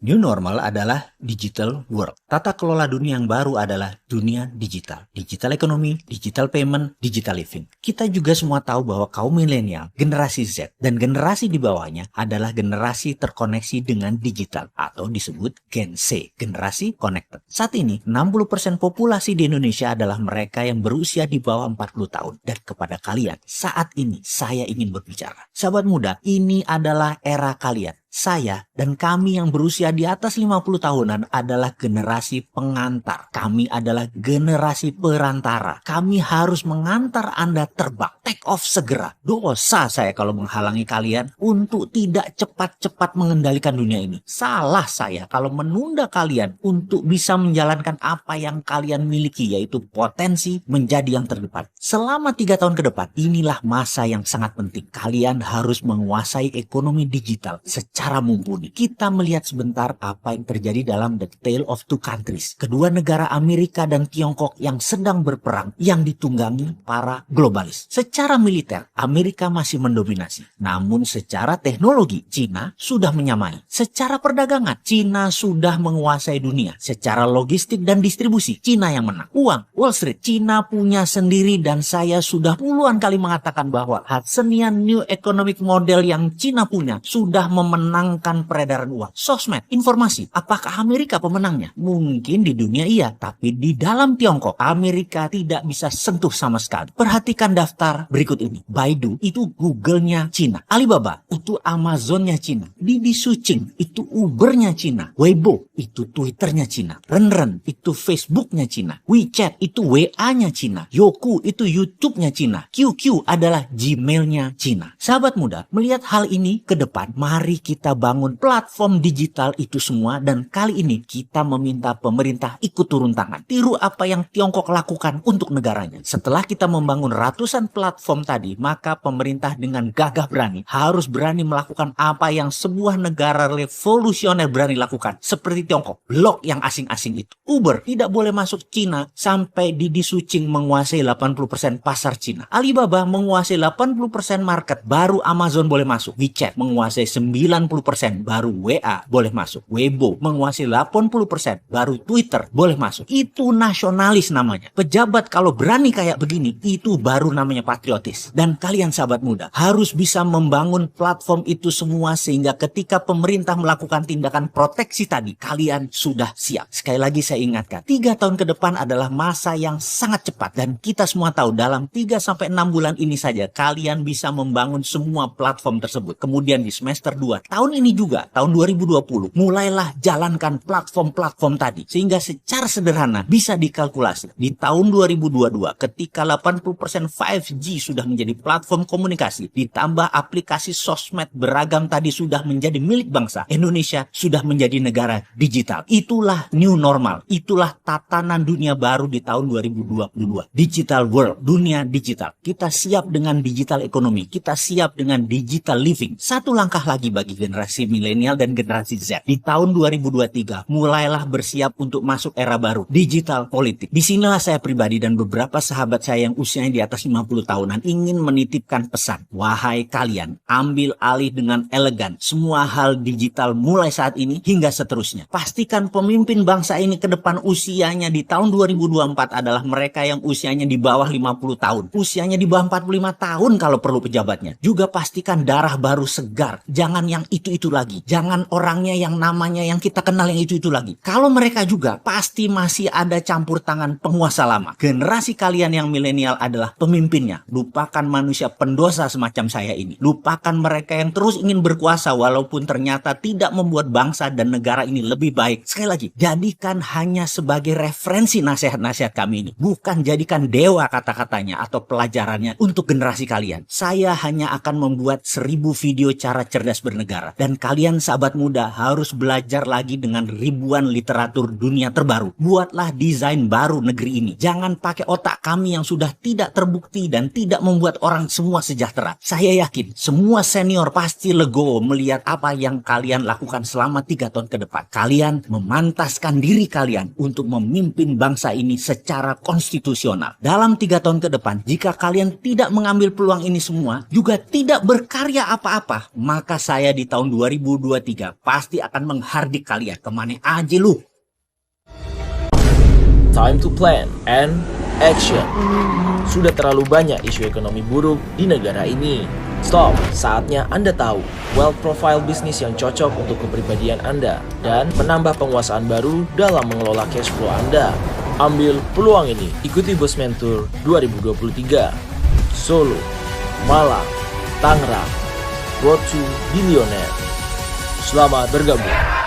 New normal adalah digital world. Tata kelola dunia yang baru adalah dunia digital. Digital ekonomi, digital payment, digital living. Kita juga semua tahu bahwa kaum milenial, generasi Z, dan generasi di bawahnya adalah generasi terkoneksi dengan digital atau disebut Gen C, generasi connected. Saat ini, 60% populasi di Indonesia adalah mereka yang berusia di bawah 40 tahun. Dan kepada kalian, saat ini saya ingin berbicara. Sahabat muda, ini adalah era kalian. Saya dan kami yang berusia di atas 50 tahunan adalah generasi pengantar. Kami adalah generasi perantara. Kami harus mengantar Anda terbang. Take off segera. Dosa saya kalau menghalangi kalian untuk tidak cepat-cepat mengendalikan dunia ini. Salah saya kalau menunda kalian untuk bisa menjalankan apa yang kalian miliki, yaitu potensi menjadi yang terdepan. Selama 3 tahun ke depan, inilah masa yang sangat penting. Kalian harus menguasai ekonomi digital secara mumpuni. Kita melihat sebentar apa yang terjadi dalam The Tale of Two Countries. Kedua negara Amerika dan Tiongkok yang sedang berperang yang ditunggangi para globalis. Secara militer, Amerika masih mendominasi. Namun secara teknologi, Cina sudah menyamai. Secara perdagangan, Cina sudah menguasai dunia. Secara logistik dan distribusi, Cina yang menang. Uang, Wall Street, Cina punya sendiri dan saya sudah puluhan kali mengatakan bahwa Hudsonian New Economic Model yang Cina punya sudah memenangkan peredaran uang. Sosmed, informasi. Apakah Amerika pemenangnya? Mungkin di dunia iya, tapi di dalam Tiongkok, Amerika tidak bisa sentuh sama sekali. Perhatikan daftar berikut ini. Baidu itu Google-nya Cina. Alibaba itu Amazon-nya Cina. Didi Suching itu Uber-nya Cina. Weibo itu Twitter-nya Cina. Renren itu Facebook-nya Cina. WeChat itu WA-nya Cina. Youku itu YouTube-nya Cina. QQ adalah Gmail-nya Cina. Sahabat muda, melihat hal ini ke depan, mari kita bangun platform digital itu semua dan kali ini kita meminta pemerintah ikut turun tangan. Tiru apa yang Tiongkok lakukan untuk negaranya. Setelah kita membangun ratusan platform tadi, maka pemerintah dengan gagah berani harus berani melakukan apa yang sebuah negara revolusioner berani lakukan. Seperti Tiongkok, blok yang asing-asing itu. Uber tidak boleh masuk Cina sampai Didi Suching menguasai 80% pasar Cina. Alibaba menguasai 80% market, baru Amazon boleh masuk. WeChat menguasai 90%, baru WA boleh masuk. Weibo menguasai 80%, baru Twitter boleh masuk. Itu nasionalis namanya. Pejabat kalau berani kayak begini, itu baru namanya patriotis. Dan kalian sahabat muda, harus bisa membangun platform itu semua sehingga ketika pemerintah melakukan tindakan proteksi tadi, kalian sudah siap. Sekali lagi saya ingatkan, 3 tahun ke depan adalah masa yang sangat cepat. Dan kita semua tahu dalam 3-6 bulan ini saja, kalian bisa membangun semua platform tersebut. Kemudian di semester 2 tahun ini juga, tahun 2020, mulailah jalankan platform-platform tadi. Sehingga secara sederhana bisa dikalkulasi. Di tahun 2022, ketika 80% 5G sudah menjadi platform komunikasi, ditambah aplikasi sosmed beragam tadi sudah menjadi milik bangsa, Indonesia sudah menjadi negara digital. Itulah new normal. Itulah tatanan dunia baru di tahun 2022. Digital world, dunia digital. Kita siap dengan digital ekonomi. Kita siap dengan digital living. Satu langkah lagi bagi generasi milenial dan generasi Z. Di tahun 2023, mulailah bersiap untuk masuk era baru, digital politik. Disinilah saya pribadi dan beberapa sahabat saya yang usianya di atas 50 tahunan ingin menitipkan pesan. Wahai kalian, ambil alih dengan elegan semua hal digital mulai saat ini hingga seterusnya. Pastikan pemimpin bangsa ini ke depan usianya di tahun 2024 adalah mereka yang usianya di bawah 50 tahun. Usianya di bawah 45 tahun kalau perlu pejabatnya. Juga pastikan darah baru segar. Jangan yang itu-itu lagi. Jangan orangnya yang namanya yang kita kenal yang itu-itu lagi. Kalau mereka juga pasti masih ada campur tangan penguasa lama. Generasi kalian yang milenial adalah pemimpinnya. Lupakan manusia pendosa semacam saya ini. Lupakan mereka yang terus ingin berkuasa walaupun ternyata tidak membuat bangsa dan negara ini lebih baik. Sekali lagi, jadikan hanya sebagai referensi nasihat-nasihat kami ini. Bukan jadikan dewa kata-katanya atau pelajarannya untuk generasi kalian. Saya hanya akan membuat 1000 video cara cerdas bernegara. Dan kalian sahabat muda harus belajar lagi dengan ribuan literatur dunia terbaru. Buatlah desain baru negeri ini. Jangan pakai otak kami yang sudah tidak terbukti dan tidak membuat orang semua sejahtera. Saya yakin semua senior pasti legowo melihat apa yang kalian lakukan selama 3 tahun ke depan. Kalian memantaskan diri kalian untuk memimpin bangsa ini secara konstitusional. Dalam 3 tahun ke depan, jika kalian tidak mengambil peluang ini semua, juga tidak berkarya apa-apa, maka saya di tahun 2023 pasti akan menghardik kalian. Kemana aja lu? Time to plan and action. Sudah terlalu banyak isu ekonomi buruk di negara ini. Stop, saatnya Anda tahu wealth profile bisnis yang cocok untuk kepribadian Anda dan menambah penguasaan baru dalam mengelola cash flow Anda. Ambil peluang ini, ikuti Bosman Tour 2023. Solo, Malang, Tangerang, Road to Billionaire. Selamat bergabung.